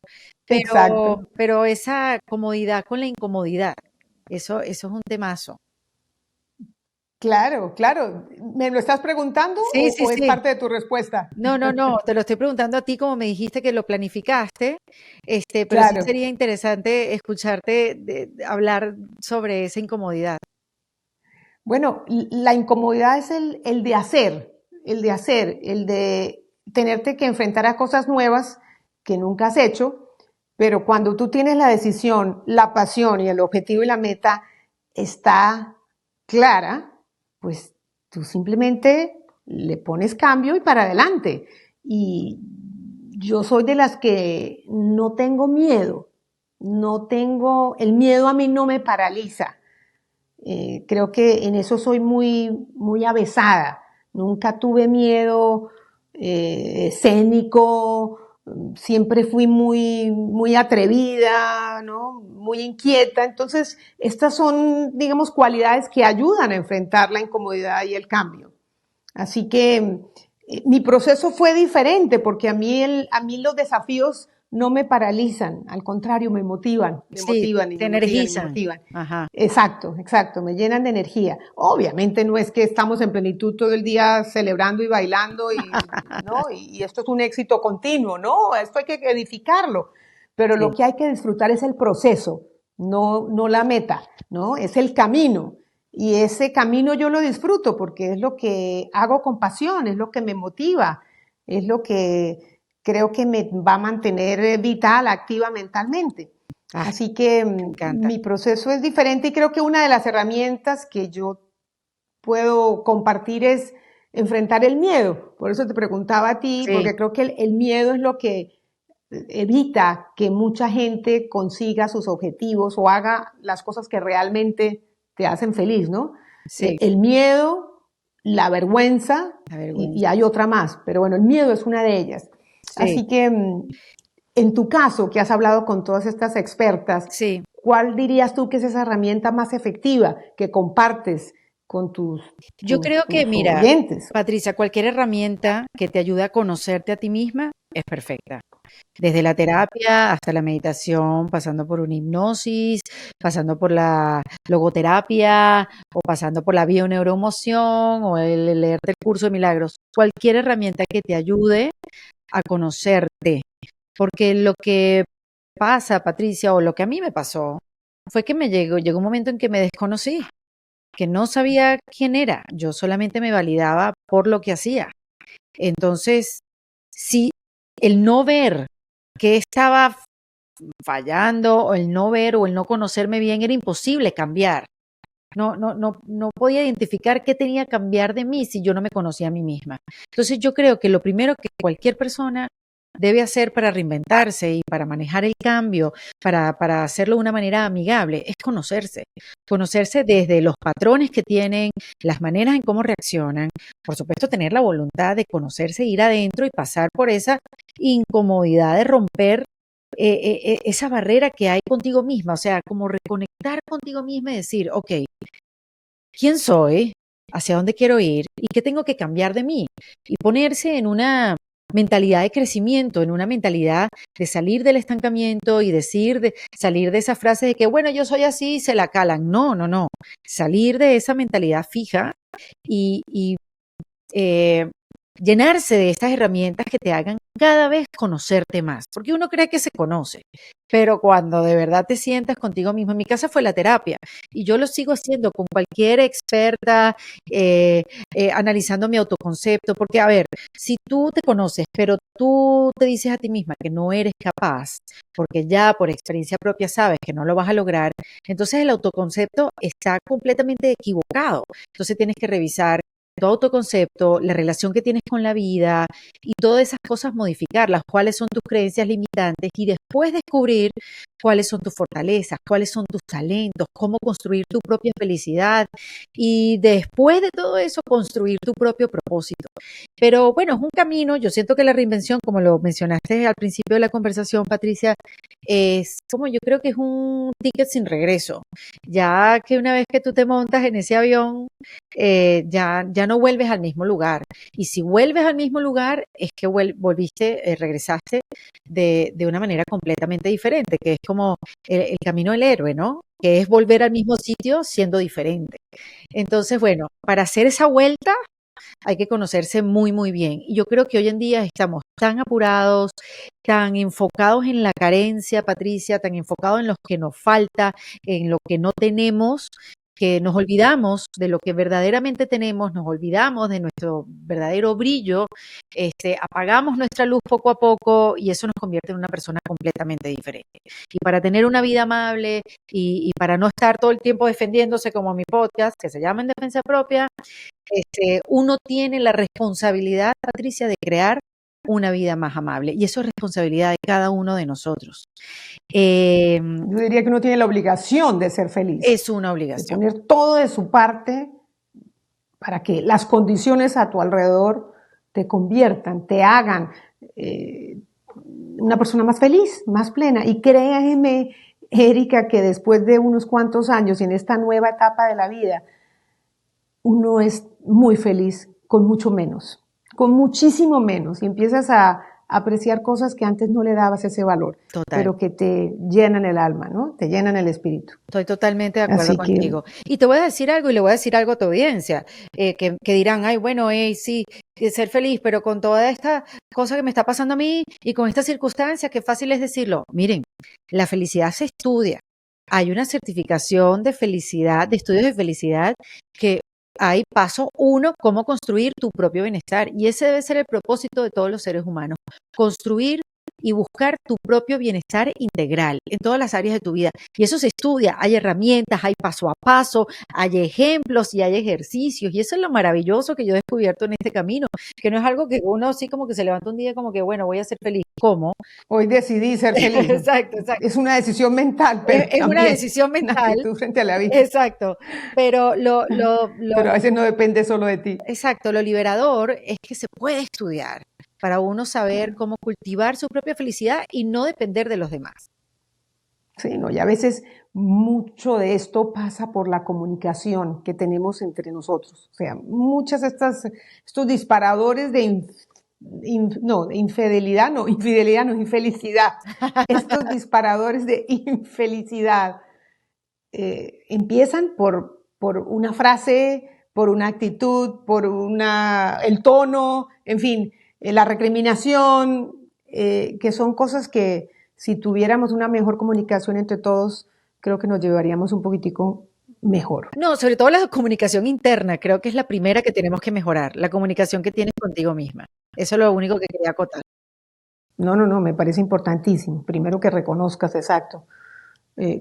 Exacto.
pero esa comodidad con la incomodidad, eso es un temazo.
Claro, claro. ¿Me lo estás preguntando
Sí, sí,
o es
sí.
parte de tu respuesta?
No, no, no, te lo estoy preguntando a ti como me dijiste que lo planificaste, pero sí
Claro.
sería interesante escucharte hablar sobre esa incomodidad.
Bueno, la incomodidad es el de hacer, el de tenerte que enfrentar a cosas nuevas que nunca has hecho, pero cuando tú tienes la decisión, la pasión y el objetivo y la meta está clara, pues tú simplemente le pones cambio y para adelante. Y yo soy de las que no tengo miedo, el miedo a mí no me paraliza. Creo que en eso soy muy avesada. Nunca tuve miedo escénico, siempre fui muy atrevida, ¿no? Muy inquieta. Entonces, estas son, digamos, cualidades que ayudan a enfrentar la incomodidad y el cambio. Así que mi proceso fue diferente porque a mí los desafíos no me paralizan, al contrario, me motivan, me
Sí,
motivan y
te
me motivan y me
energizan.
motivan.
Ajá.
Exacto, exacto, me llenan de energía. Obviamente no es que estamos en plenitud todo el día celebrando y bailando ¿no? Y esto es un éxito continuo, ¿no? Esto hay que edificarlo. Pero lo
Sí,
que hay que disfrutar es el proceso, no la meta, ¿no? Es el camino. Y ese camino yo lo disfruto porque es lo que hago con pasión, es lo que me motiva, es lo que creo que me va a mantener vital, activa mentalmente.
ah,
Así que
me encanta.
mi proceso es diferente y creo que una de las herramientas que yo puedo compartir es enfrentar el miedo. Por eso te preguntaba a ti,
Sí,
porque creo que el miedo es lo que evita que mucha gente consiga sus objetivos o haga las cosas que realmente te hacen feliz, ¿no?
sí,
El miedo, la vergüenza
la
y
vergüenza.
hay otra más, pero bueno, el miedo es una de ellas.
Sí,
Así que en tu caso, que has hablado con todas estas expertas,
sí.
¿cuál dirías tú que es esa herramienta más efectiva que compartes con
Yo creo que,
tus
mira,
oyentes?
Patricia, cualquier herramienta que te ayude a conocerte a ti misma es perfecta. Desde la terapia hasta la meditación, pasando por una hipnosis, pasando por la logoterapia o pasando por la bioneuroemoción o el leerte el curso de milagros. Cualquier herramienta que te ayude a conocerte. Porque lo que pasa, Patricia, o lo que a mí me pasó, fue que llegó un momento en que me desconocí, que no sabía quién era. Yo solamente me validaba por lo que hacía. Entonces, si el no ver que estaba fallando, o el no ver o el no conocerme bien, era imposible cambiar. No podía identificar qué tenía que cambiar de mí si yo no me conocía a mí misma. Entonces yo creo que lo primero que cualquier persona debe hacer para reinventarse y para manejar el cambio, para hacerlo de una manera amigable, es conocerse. Conocerse desde los patrones que tienen, las maneras en cómo reaccionan. Por supuesto, tener la voluntad de conocerse, ir adentro y pasar por esa incomodidad de romper esa barrera que hay contigo misma. O sea, como reconectar contigo misma y decir, ok, ¿quién soy? ¿Hacia dónde quiero ir? ¿Y qué tengo que cambiar de mí? Y ponerse en una mentalidad de crecimiento, en una mentalidad de salir del estancamiento y salir de esa frase de que, bueno, yo soy así y se la calan. No. Salir de esa mentalidad fija y eh, llenarse de estas herramientas que te hagan cada vez conocerte más, porque uno cree que se conoce, pero cuando de verdad te sientas contigo mismo, en mi casa fue la terapia y yo lo sigo haciendo con cualquier experta, analizando mi autoconcepto, porque a ver, si tú te conoces, pero tú te dices a ti misma que no eres capaz, porque ya por experiencia propia sabes que no lo vas a lograr, entonces el autoconcepto está completamente equivocado. Entonces tienes que revisar tu autoconcepto, la relación que tienes con la vida y todas esas cosas modificarlas, cuáles son tus creencias limitantes y después descubrir cuáles son tus fortalezas, cuáles son tus talentos, cómo construir tu propia felicidad y después de todo eso construir tu propio propósito. Pero bueno, es un camino, yo siento que la reinvención, como lo mencionaste al principio de la conversación, Patricia, es como yo creo que es un ticket sin regreso, ya que una vez que tú te montas en ese avión, ya no vuelves al mismo lugar. Y si vuelves al mismo lugar, es que volviste, regresaste de una manera completamente diferente, que es como el camino del héroe, ¿no? Que es volver al mismo sitio siendo diferente. Entonces, bueno, para hacer esa vuelta hay que conocerse muy bien. Y yo creo que hoy en día estamos tan apurados, tan enfocados en la carencia, Patricia, tan enfocados en lo que nos falta, en lo que no tenemos, que nos olvidamos de lo que verdaderamente tenemos, nos olvidamos de nuestro verdadero brillo, apagamos nuestra luz poco a poco y eso nos convierte en una persona completamente diferente. Y para tener una vida amable y para no estar todo el tiempo defendiéndose como mi podcast, que se llama En Defensa Propia, uno tiene la responsabilidad, Patricia, de crear una vida más amable. Y eso es responsabilidad de cada uno de nosotros.
Yo diría que uno tiene la obligación de ser feliz.
Es una
De
obligación.
poner todo de su parte para que las condiciones a tu alrededor te conviertan, te hagan una persona más feliz, más plena. Y créeme, Erika, que después de unos cuantos años y en esta nueva etapa de la vida, uno es muy feliz con mucho menos, con muchísimo menos, y empiezas a apreciar cosas que antes no le dabas ese valor,
Total.
pero que te llenan el alma, ¿no? Te llenan el espíritu.
Estoy totalmente de acuerdo
Así
contigo. Y te voy a decir algo y le voy a decir algo a tu audiencia, que dirán, ay, bueno, sí, ser feliz, pero con toda esta cosa que me está pasando a mí y con estas circunstancias, qué fácil es decirlo. Miren, la felicidad se estudia. Hay una certificación de felicidad, de estudios de felicidad, que hay paso 1, cómo construir tu propio bienestar. Y ese debe ser el propósito de todos los seres humanos, construir y buscar tu propio bienestar integral en todas las áreas de tu vida. Y eso se estudia, hay herramientas, hay paso a paso, hay ejemplos y hay ejercicios. Y eso es lo maravilloso que yo he descubierto en este camino, que no es algo que uno así como que se levanta un día como que, bueno, voy a ser feliz. ¿Cómo?
Hoy decidí ser feliz.
Exacto.
Es una decisión mental, pero
Es una decisión mental.
Una actitud frente a la vida.
Exacto. Pero
pero a veces no depende solo de ti.
Exacto, lo liberador es que se puede estudiar para uno saber cómo cultivar su propia felicidad y no depender de los demás.
Sí, no, y a veces mucho de esto pasa por la comunicación que tenemos entre nosotros. O sea, muchas de estos disparadores de infelicidad. Estos disparadores de infelicidad empiezan por una frase, por una actitud, por el tono, en fin, la recriminación, que son cosas que si tuviéramos una mejor comunicación entre todos, creo que nos llevaríamos un poquitico mejor.
No, sobre todo la comunicación interna, creo que es la primera que tenemos que mejorar, la comunicación que tienes contigo misma. Eso es lo único que quería acotar.
No, me parece importantísimo. Primero que reconozcas, exacto,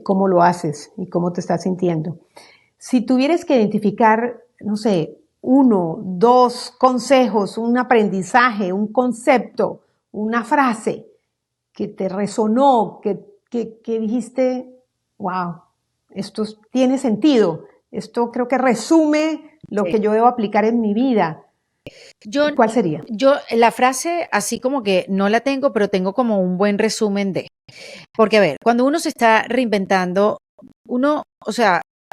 cómo lo haces y cómo te estás sintiendo. Si tuvieras que identificar, no sé, 1, 2 consejos, un aprendizaje, un concepto, una frase que te resonó, que dijiste, wow, esto tiene sentido, esto creo que resume lo que yo debo aplicar en mi vida. ¿Cuál sería?
Yo la frase así como que no la tengo, pero tengo como un buen resumen de. Porque a ver, cuando uno se está reinventando,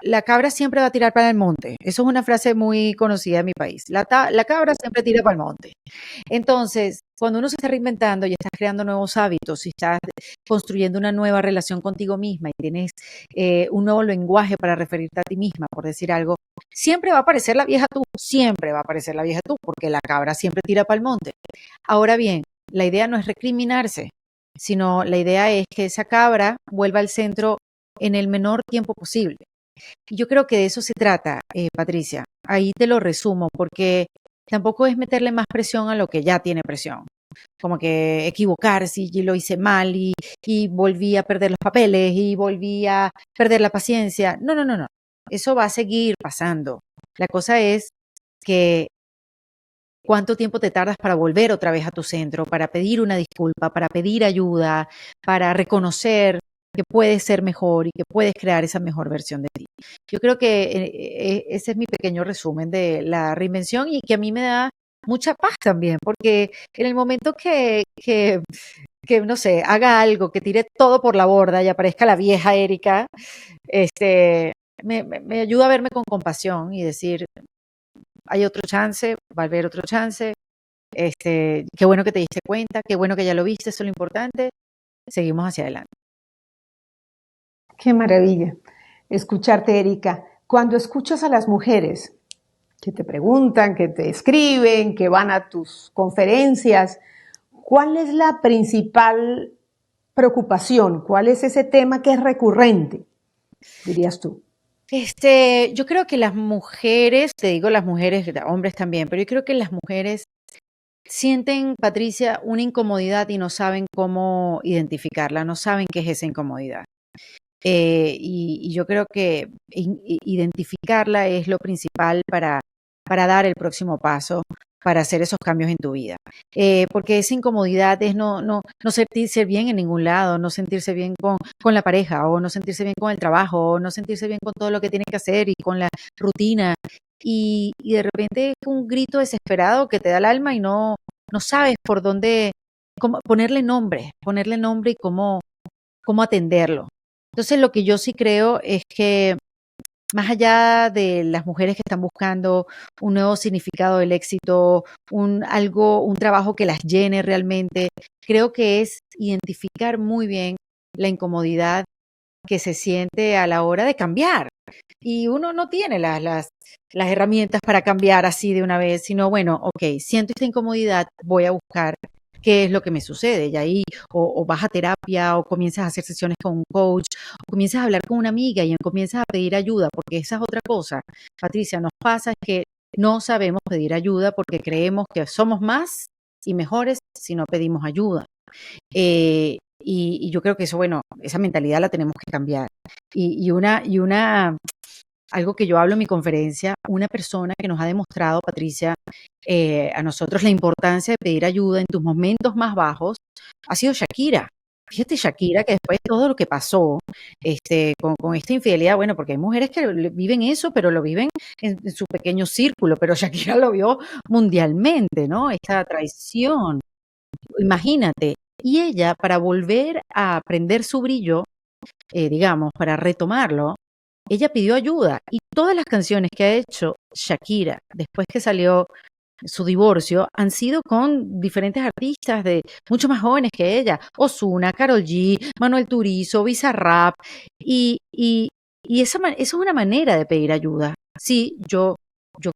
la cabra siempre va a tirar para el monte. Eso es una frase muy conocida en mi país. La cabra siempre tira para el monte. Entonces, cuando uno se está reinventando y estás creando nuevos hábitos y estás construyendo una nueva relación contigo misma y tienes un nuevo lenguaje para referirte a ti misma, por decir algo, siempre va a aparecer la vieja tú, porque la cabra siempre tira para el monte. Ahora bien, la idea no es recriminarse, sino la idea es que esa cabra vuelva al centro en el menor tiempo posible. Yo creo que de eso se trata, Patricia. Ahí te lo resumo, porque tampoco es meterle más presión a lo que ya tiene presión. Como que equivocarse y lo hice mal y volví a perder los papeles y volví a perder la paciencia. No. Eso va a seguir pasando. La cosa es que cuánto tiempo te tardas para volver otra vez a tu centro, para pedir una disculpa, para pedir ayuda, para reconocer que puedes ser mejor y que puedes crear esa mejor versión de ti. Yo creo que ese es mi pequeño resumen de la reinvención y que a mí me da mucha paz también, porque en el momento que no sé, haga algo, que tire todo por la borda y aparezca la vieja Erika, me ayuda a verme con compasión y decir, hay otro chance, va a haber otro chance, qué bueno que te diste cuenta, qué bueno que ya lo viste, eso es lo importante, seguimos hacia adelante.
Qué maravilla escucharte, Erika. Cuando escuchas a las mujeres que te preguntan, que te escriben, que van a tus conferencias, ¿cuál es la principal preocupación? ¿Cuál es ese tema que es recurrente, dirías tú?
Yo creo que las mujeres, te digo las mujeres, hombres también, pero yo creo que las mujeres sienten, Patricia, una incomodidad y no saben cómo identificarla, no saben qué es esa incomodidad. Y yo creo que identificarla es lo principal para dar el próximo paso, para hacer esos cambios en tu vida. Porque esa incomodidad es no sentirse bien en ningún lado, no sentirse bien con la pareja, o no sentirse bien con el trabajo, o no sentirse bien con todo lo que tienes que hacer y con la rutina. Y de repente es un grito desesperado que te da el alma y no sabes por dónde, cómo ponerle nombre y cómo atenderlo. Entonces, lo que yo sí creo es que más allá de las mujeres que están buscando un nuevo significado del éxito, un trabajo que las llene realmente, creo que es identificar muy bien la incomodidad que se siente a la hora de cambiar. Y uno no tiene las herramientas para cambiar así de una vez, sino, bueno, ok, siento esta incomodidad, voy a buscar qué es lo que me sucede. Y ahí o vas a terapia o comienzas a hacer sesiones con un coach o comienzas a hablar con una amiga y comienzas a pedir ayuda, porque esa es otra cosa. Patricia, nos pasa es que no sabemos pedir ayuda porque creemos que somos más y mejores si no pedimos ayuda. Y yo creo que eso, bueno, esa mentalidad la tenemos que cambiar. Algo que yo hablo en mi conferencia, una persona que nos ha demostrado, Patricia, a nosotros la importancia de pedir ayuda en tus momentos más bajos, ha sido Shakira. Fíjate, Shakira, que después de todo lo que pasó con esta infidelidad, bueno, porque hay mujeres que viven eso, pero lo viven en su pequeño círculo, pero Shakira lo vio mundialmente, ¿no? Esta traición, imagínate. Y ella, para volver a prender su brillo, digamos, para retomarlo, ella pidió ayuda y todas las canciones que ha hecho Shakira después que salió su divorcio han sido con diferentes artistas de mucho más jóvenes que ella, Ozuna, Karol G, Manuel Turizo, Bizarrap y eso es una manera de pedir ayuda. Sí, yo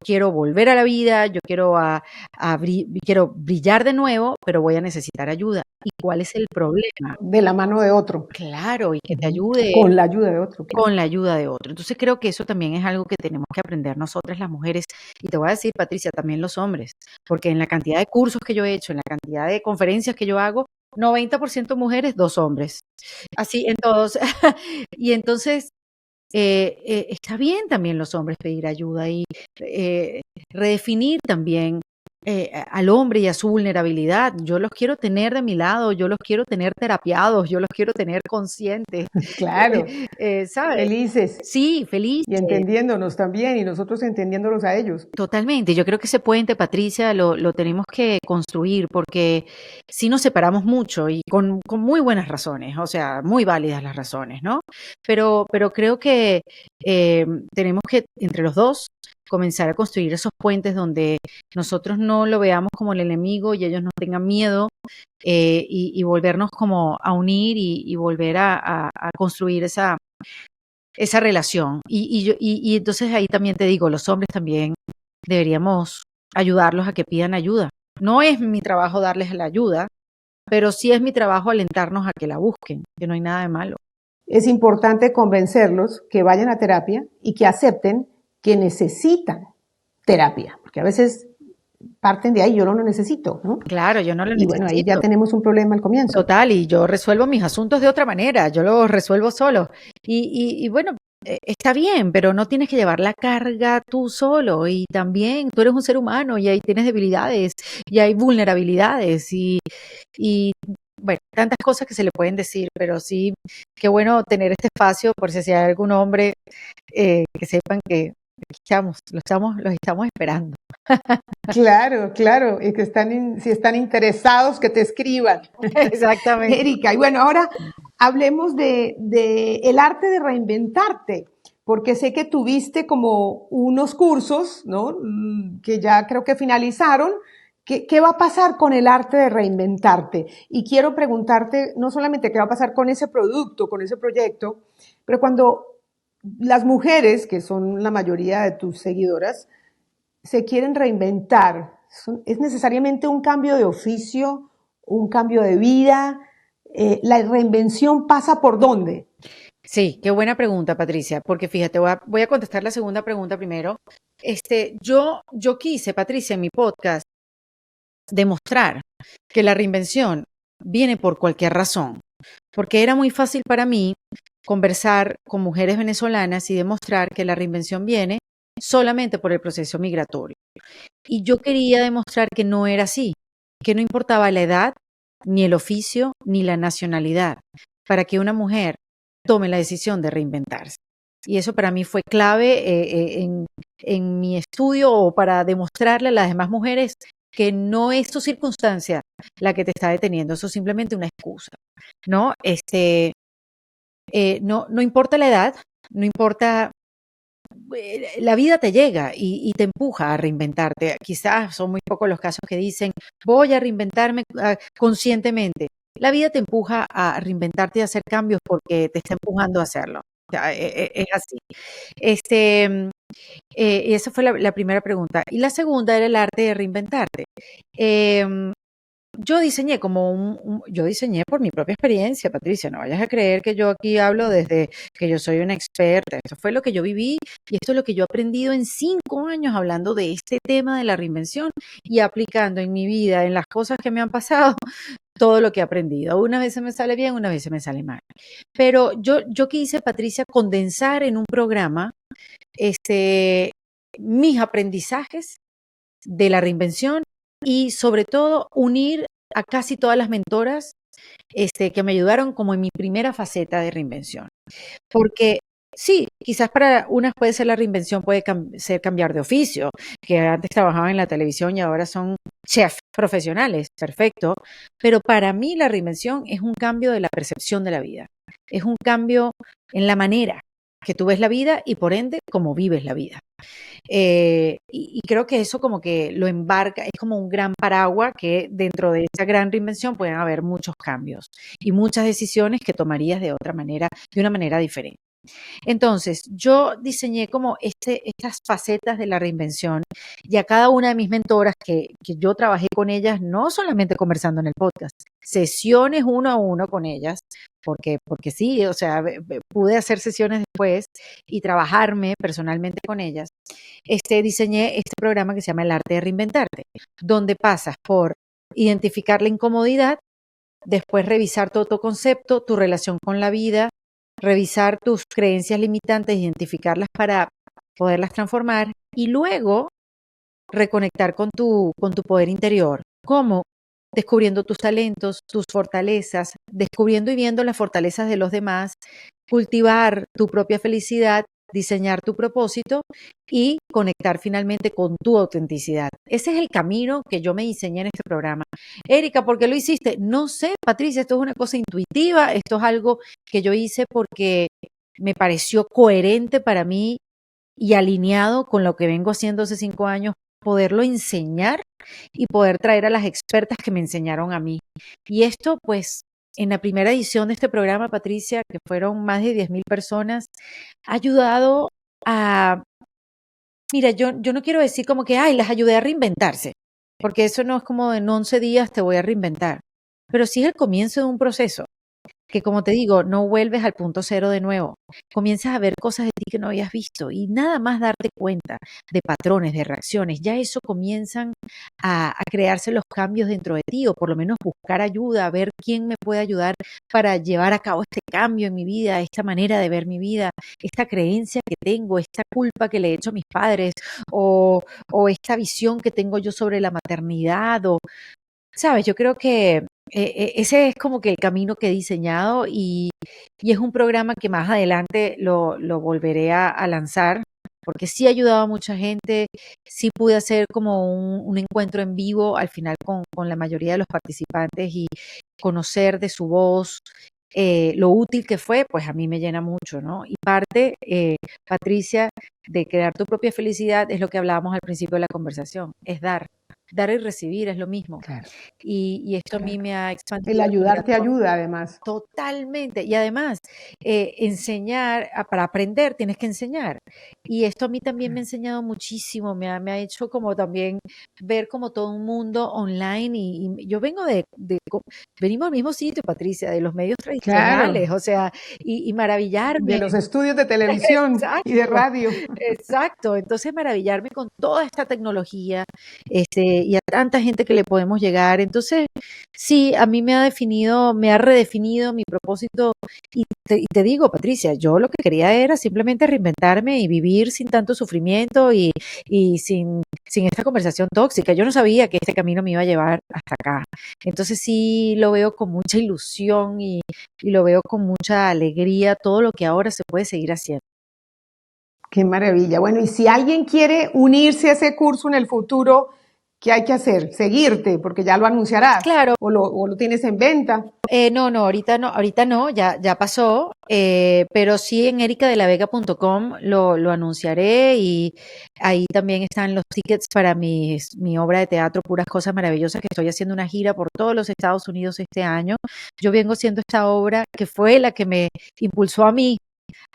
quiero volver a la vida, yo quiero brillar de nuevo, pero voy a necesitar ayuda. ¿Y cuál es el problema?
De la mano de otro.
Claro, y que te ayude
Con la ayuda de otro. Claro.
con la ayuda de otro. Entonces creo que eso también es algo que tenemos que aprender nosotras las mujeres. Y te voy a decir, Patricia, también los hombres, porque en la cantidad de cursos que yo he hecho, en la cantidad de conferencias que yo hago, 90% mujeres, 2 hombres. Así en todos. Y entonces está bien también los hombres pedir ayuda y redefinir también al hombre y a su vulnerabilidad. Yo los quiero tener de mi lado, yo los quiero tener terapiados, yo los quiero tener conscientes.
Claro.
¿Sabes?
Felices.
Sí, felices.
Y entendiéndonos también y nosotros entendiéndolos a ellos.
Totalmente. Yo creo que ese puente, Patricia, lo tenemos que construir porque sí nos separamos mucho y con muy buenas razones, o sea, muy válidas las razones, ¿no? Pero creo que tenemos que, entre los dos, comenzar a construir esos puentes donde nosotros no lo veamos como el enemigo y ellos no tengan miedo y volvernos como a unir y volver a construir esa relación. Y entonces ahí también te digo, los hombres también deberíamos ayudarlos a que pidan ayuda. No es mi trabajo darles la ayuda, pero sí es mi trabajo alentarnos a que la busquen, que no hay nada de malo.
Es importante convencerlos que vayan a terapia y que acepten que necesitan terapia, porque a veces parten de ahí, yo no lo necesito, ¿no?
Claro, yo no lo necesito.
Y bueno, ahí ya tenemos un problema al comienzo.
Total, y yo resuelvo mis asuntos de otra manera, yo los resuelvo solo. Y bueno, está bien, pero no tienes que llevar la carga tú solo. Y también tú eres un ser humano y ahí tienes debilidades y hay vulnerabilidades y bueno, tantas cosas que se le pueden decir, pero sí, qué bueno tener este espacio por si hay algún hombre que sepan que los estamos esperando.
Claro, claro, y que si están interesados, que te escriban.
Exactamente.
Erika, y bueno, ahora hablemos de el arte de reinventarte, porque sé que tuviste como unos cursos, ¿no? Que ya creo que finalizaron. ¿Qué va a pasar con el arte de reinventarte? Y quiero preguntarte no solamente qué va a pasar con ese producto, con ese proyecto, pero cuando las mujeres, que son la mayoría de tus seguidoras, se quieren reinventar, ¿es necesariamente un cambio de oficio, un cambio de vida? ¿La reinvención pasa por dónde?
Sí, qué buena pregunta, Patricia, porque fíjate, voy a contestar la segunda pregunta primero. Yo quise, Patricia, en mi podcast, demostrar que la reinvención viene por cualquier razón, porque era muy fácil para mí conversar con mujeres venezolanas y demostrar que la reinvención viene solamente por el proceso migratorio. Y yo quería demostrar que no era así, que no importaba la edad, ni el oficio, ni la nacionalidad, para que una mujer tome la decisión de reinventarse. Y eso para mí fue clave en mi estudio o para demostrarle a las demás mujeres que no es tu circunstancia la que te está deteniendo, eso es simplemente una excusa, ¿no? No importa la edad, no importa, la vida te llega y te empuja a reinventarte. Quizás son muy pocos los casos que dicen, voy a reinventarme conscientemente. La vida te empuja a reinventarte y a hacer cambios porque te está empujando a hacerlo. O sea, es así. Este, mm, y esa fue la primera pregunta. Y la segunda era el arte de reinventarte. Em, yo diseñé por mi propia experiencia, Patricia, no vayas a creer que yo aquí hablo desde que yo soy una experta, eso fue lo que yo viví y esto es lo que yo he aprendido en 5 años hablando de este tema de la reinvención y aplicando en mi vida, en las cosas que me han pasado, todo lo que he aprendido. Una vez se me sale bien, una vez se me sale mal. Pero yo quise, Patricia, condensar en un programa este, mis aprendizajes de la reinvención y sobre todo unir a casi todas las mentoras que me ayudaron como en mi primera faceta de reinvención. Porque sí, quizás para unas puede ser la reinvención, puede ser cambiar de oficio, que antes trabajaban en la televisión y ahora son chefs profesionales, perfecto. Pero para mí la reinvención es un cambio de la percepción de la vida, es un cambio en la manera que tú ves la vida y por ende cómo vives la vida. Y creo que eso como que lo embarca, es como un gran paraguas que dentro de esa gran reinvención pueden haber muchos cambios y muchas decisiones que tomarías de otra manera, de una manera diferente. Entonces, yo diseñé como estas facetas de la reinvención y a cada una de mis mentoras que yo trabajé con ellas, no solamente conversando en el podcast, sesiones uno a uno con ellas, porque sí, o sea, pude hacer sesiones después y trabajarme personalmente con ellas. Diseñé este programa que se llama El Arte de Reinventarte, donde pasas por identificar la incomodidad, después revisar todo tu concepto, tu relación con la vida, revisar tus creencias limitantes, identificarlas para poderlas transformar y luego reconectar con tu poder interior. ¿Cómo? Descubriendo tus talentos, tus fortalezas, descubriendo y viendo las fortalezas de los demás, cultivar tu propia felicidad, diseñar tu propósito y conectar finalmente con tu autenticidad. Ese es el camino que yo me diseñé en este programa. Erika, ¿por qué lo hiciste? No sé, Patricia, esto es una cosa intuitiva, esto es algo que yo hice porque me pareció coherente para mí y alineado con lo que vengo haciendo hace 5 años, poderlo enseñar y poder traer a las expertas que me enseñaron a mí. Y esto, pues, en la primera edición de este programa, Patricia, que fueron más de 10.000 personas, ha ayudado a, mira, yo no quiero decir como que, ay, las ayudé a reinventarse, porque eso no es como en 11 días te voy a reinventar, pero sí es el comienzo de un proceso que como te digo, no vuelves al punto cero de nuevo. Comienzas a ver cosas de ti que no habías visto y nada más darte cuenta de patrones, de reacciones. Ya eso comienzan a crearse los cambios dentro de ti o por lo menos buscar ayuda, ver quién me puede ayudar para llevar a cabo este cambio en mi vida, esta manera de ver mi vida, esta creencia que tengo, esta culpa que le he hecho a mis padres o, o esta visión que tengo yo sobre la maternidad o, sabes, yo creo que ese es como que el camino que he diseñado y es un programa que más adelante lo volveré a lanzar, porque sí ha ayudado a mucha gente, sí pude hacer como un encuentro en vivo al final con la mayoría de los participantes y conocer de su voz. Lo útil que fue, pues a mí me llena mucho, ¿no? Y parte, Patricia, de crear tu propia felicidad es lo que hablábamos al principio de la conversación, es dar. dar y recibir es lo mismo.
Claro.
Y esto a mí me ha expandido.
El ayudar te ayuda, además.
Totalmente. Y además, enseñar, para aprender tienes que enseñar. Y esto a mí también me ha enseñado muchísimo, me ha hecho como también ver como todo un mundo online. Y yo vengo venimos al mismo sitio, Patricia, de los medios tradicionales,
Claro.
o sea, y maravillarme.
De los estudios de televisión y de
Exacto,
radio.
exacto. Entonces, maravillarme con toda esta tecnología, y a tanta gente que le podemos llegar. Entonces, sí, a mí me ha redefinido mi propósito. Y te digo, Patricia, yo lo que quería era simplemente reinventarme y vivir sin tanto sufrimiento y sin esta conversación tóxica. Yo no sabía que este camino me iba a llevar hasta acá. Entonces sí lo veo con mucha ilusión y lo veo con mucha alegría todo lo que ahora se puede seguir haciendo.
Qué maravilla. Bueno, y si alguien quiere unirse a ese curso en el futuro, ¿qué hay que hacer? Seguirte, porque ya lo anunciarás.
Claro.
O lo tienes en venta.
No, ahorita no, ya pasó, pero sí en ericadelavega.com lo anunciaré y ahí también están los tickets para mi obra de teatro Puras Cosas Maravillosas, que estoy haciendo una gira por todos los Estados Unidos este año. Yo vengo haciendo esta obra que fue la que me impulsó a mí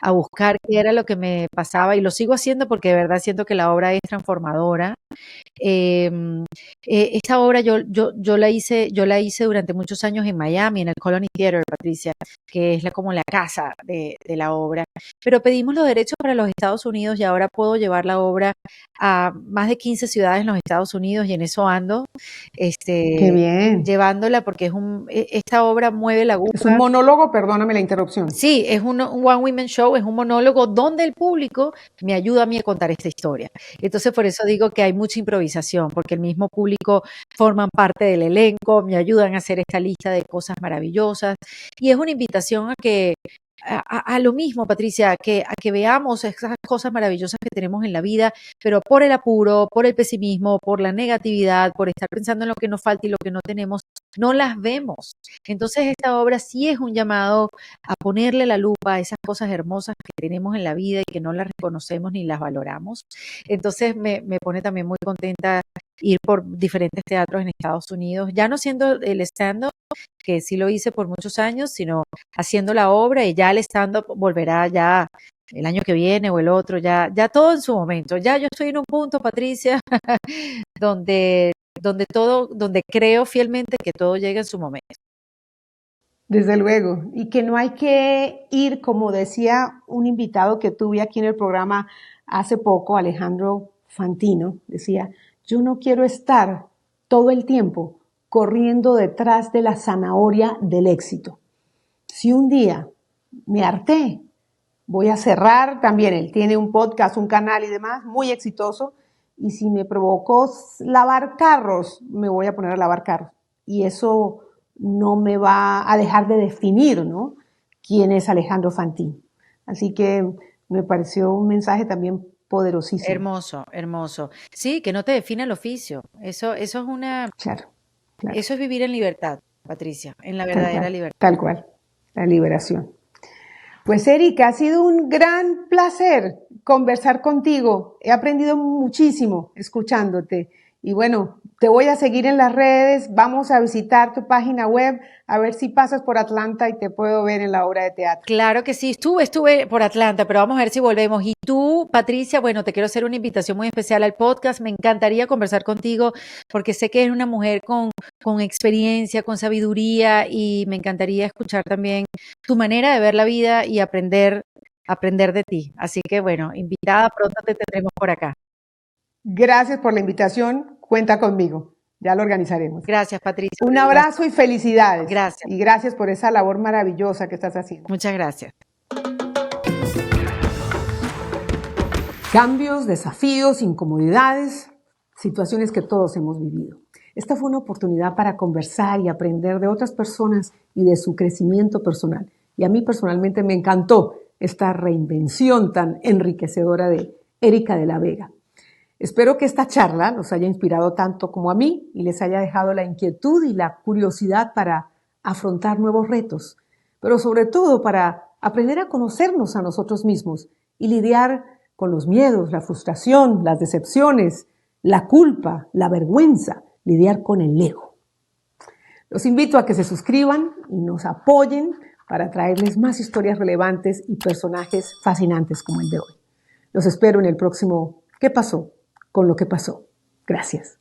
a buscar qué era lo que me pasaba y lo sigo haciendo porque de verdad siento que la obra es transformadora. Esta obra yo la hice durante muchos años en Miami, en el Colony Theater, Patricia, que es como la casa de la obra. Pero pedimos los derechos para los Estados Unidos y ahora puedo llevar la obra a más de 15 ciudades en los Estados Unidos y en eso ando,
Qué bien.
llevándola porque esta obra mueve la aguja.
Es un monólogo, perdóname la interrupción.
Sí, es un one woman show, es un monólogo donde el público me ayuda a mí a contar esta historia. Entonces, por eso digo que hay mucha improvisación, porque el mismo público forman parte del elenco, me ayudan a hacer esta lista de cosas maravillosas. Y es una invitación a que a lo mismo, Patricia, a que veamos esas cosas maravillosas que tenemos en la vida, pero por el apuro, por el pesimismo, por la negatividad, por estar pensando en lo que nos falta y lo que no tenemos, no las vemos. Entonces esta obra sí es un llamado a ponerle la lupa a esas cosas hermosas que tenemos en la vida y que no las reconocemos ni las valoramos. Entonces me pone también muy contenta ir por diferentes teatros en Estados Unidos, ya no siendo el stand-up, que sí lo hice por muchos años, sino haciendo la obra y ya el stand-up volverá ya el año que viene o el otro, ya todo en su momento. Ya yo estoy en un punto, Patricia, donde creo fielmente que todo llega en su momento.
Desde luego, y que no hay que ir, como decía un invitado que tuve aquí en el programa hace poco, Alejandro Fantino, decía, yo no quiero estar todo el tiempo corriendo detrás de la zanahoria del éxito. Si un día me harté, voy a cerrar también. Él tiene un podcast, un canal y demás, muy exitoso. Y si me provocó lavar carros, me voy a poner a lavar carros. Y eso no me va a dejar de definir, ¿no?, quién es Alejandro Fantín. Así que me pareció un mensaje también poderosísimo.
Hermoso, hermoso. Sí, que no te define el oficio. Eso es una...
Claro.
Eso es vivir en libertad, Patricia, en la verdadera libertad.
Tal cual, la liberación. Pues Erika, ha sido un gran placer conversar contigo. He aprendido muchísimo escuchándote. Y bueno, te voy a seguir en las redes, vamos a visitar tu página web, a ver si pasas por Atlanta y te puedo ver en la obra de teatro.
Claro que sí, estuve por Atlanta, pero vamos a ver si volvemos. Y tú, Patricia, bueno, te quiero hacer una invitación muy especial al podcast. Me encantaría conversar contigo porque sé que eres una mujer con experiencia, con sabiduría y me encantaría escuchar también tu manera de ver la vida y aprender de ti. Así que bueno, invitada, pronto te tendremos por acá.
Gracias por la invitación, cuenta conmigo, ya lo organizaremos.
Gracias, Patricia.
Un abrazo y felicidades.
Gracias.
Y gracias por esa labor maravillosa que estás haciendo.
Muchas gracias.
Cambios, desafíos, incomodidades, situaciones que todos hemos vivido. Esta fue una oportunidad para conversar y aprender de otras personas y de su crecimiento personal. Y a mí personalmente me encantó esta reinvención tan enriquecedora de Erika de la Vega. Espero que esta charla los haya inspirado tanto como a mí y les haya dejado la inquietud y la curiosidad para afrontar nuevos retos, pero sobre todo para aprender a conocernos a nosotros mismos y lidiar con los miedos, la frustración, las decepciones la culpa, la vergüenza, lidiar con el ego. Los invito a que se suscriban y nos apoyen para traerles más historias relevantes y personajes fascinantes como el de hoy. Los espero en el próximo ¿Qué pasó con lo que pasó? Gracias.